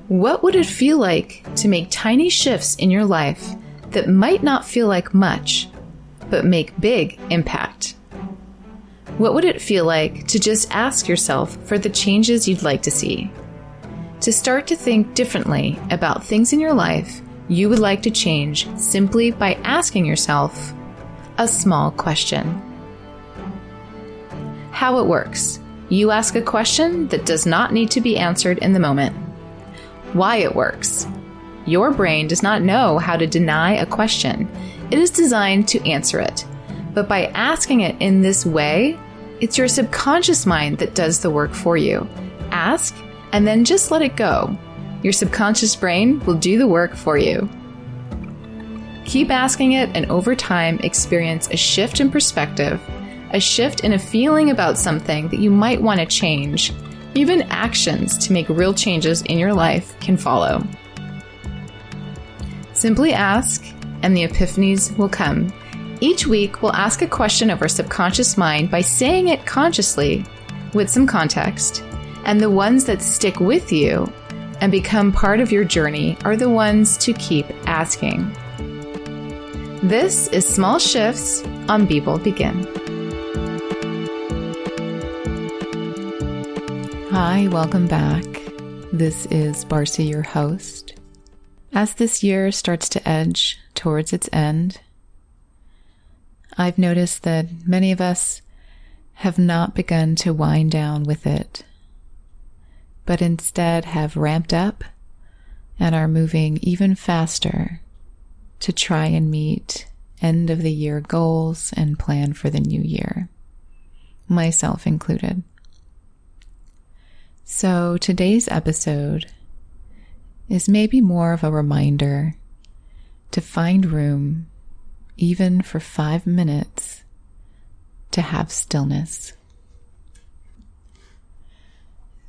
What would it feel like to make tiny shifts in your life that might not feel like much, but make big impact? What would it feel like to just ask yourself for the changes you'd like to see? To start to think differently about things in your life you would like to change simply by asking yourself a small question. How it works. You ask a question that does not need to be answered in the moment. Why it works. Your brain does not know how to deny a question. It is designed to answer it. But by asking it in this way, it's your subconscious mind that does the work for you. Ask, and then just let it go. Your subconscious brain will do the work for you. Keep asking it, and over time, experience a shift in perspective, a shift in a feeling about something that you might want to change. Even actions to make real changes in your life can follow. Simply ask, and the epiphanies will come. Each week, we'll ask a question of our subconscious mind by saying it consciously with some context, and the ones that stick with you and become part of your journey are the ones to keep asking. This is Small Shifts on Be Bold Begin. Hi, welcome back. This is Barcy, your host. As this year starts to edge towards its end, I've noticed that many of us have not begun to wind down with it, but instead have ramped up and are moving even faster to try and meet end of the year goals and plan for the new year, myself included. So today's episode is maybe more of a reminder to find room, even for 5 minutes, to have stillness.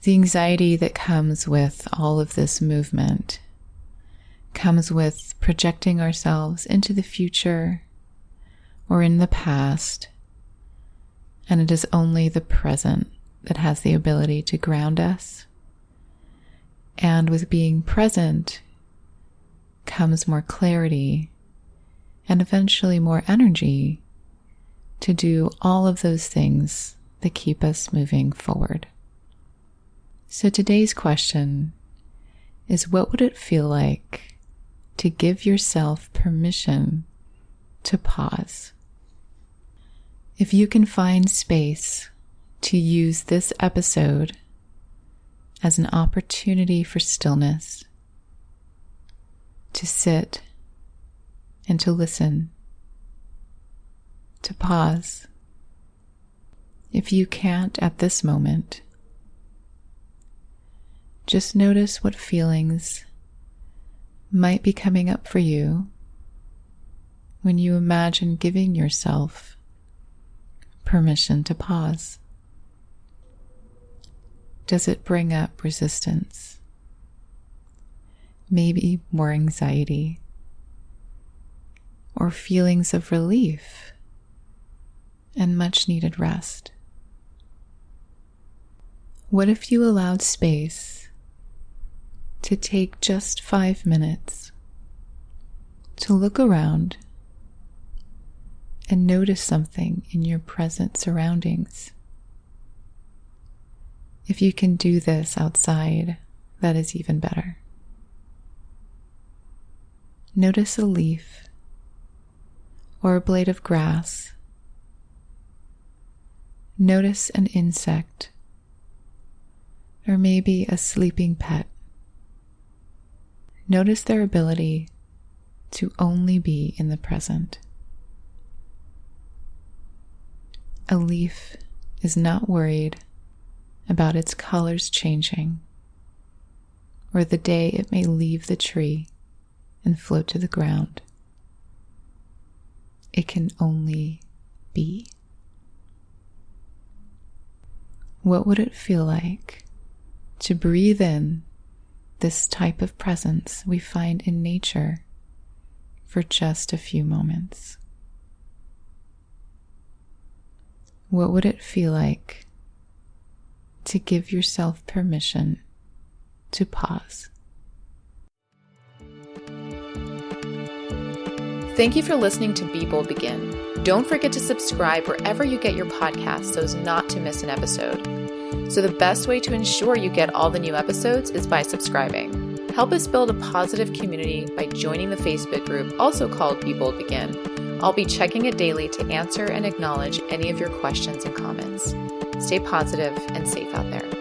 The anxiety that comes with all of this movement comes with projecting ourselves into the future or in the past, and it is only the present that has the ability to ground us. And with being present comes more clarity and eventually more energy to do all of those things that keep us moving forward. So today's question is, what would it feel like to give yourself permission to pause? If you can find space to use this episode as an opportunity for stillness, to sit and to listen, to pause. If you can't at this moment, just notice what feelings might be coming up for you when you imagine giving yourself permission to pause. Does it bring up resistance? Maybe more anxiety? Or feelings of relief and much needed rest? What if you allowed space to take just 5 minutes to look around and notice something in your present surroundings? If you can do this outside, that is even better. Notice a leaf or a blade of grass. Notice an insect or maybe a sleeping pet. Notice their ability to only be in the present. A leaf is not worried about its colors changing, or the day it may leave the tree and float to the ground. It can only be. What would it feel like to breathe in this type of presence we find in nature for just a few moments? What would it feel like to give yourself permission to pause? Thank you for listening to Be Bold Begin. Don't forget to subscribe wherever you get your podcasts so as not to miss an episode. So the best way to ensure you get all the new episodes is by subscribing. Help us build a positive community by joining the Facebook group, also called Be Bold Begin. I'll be checking it daily to answer and acknowledge any of your questions and comments. Stay positive and safe out there.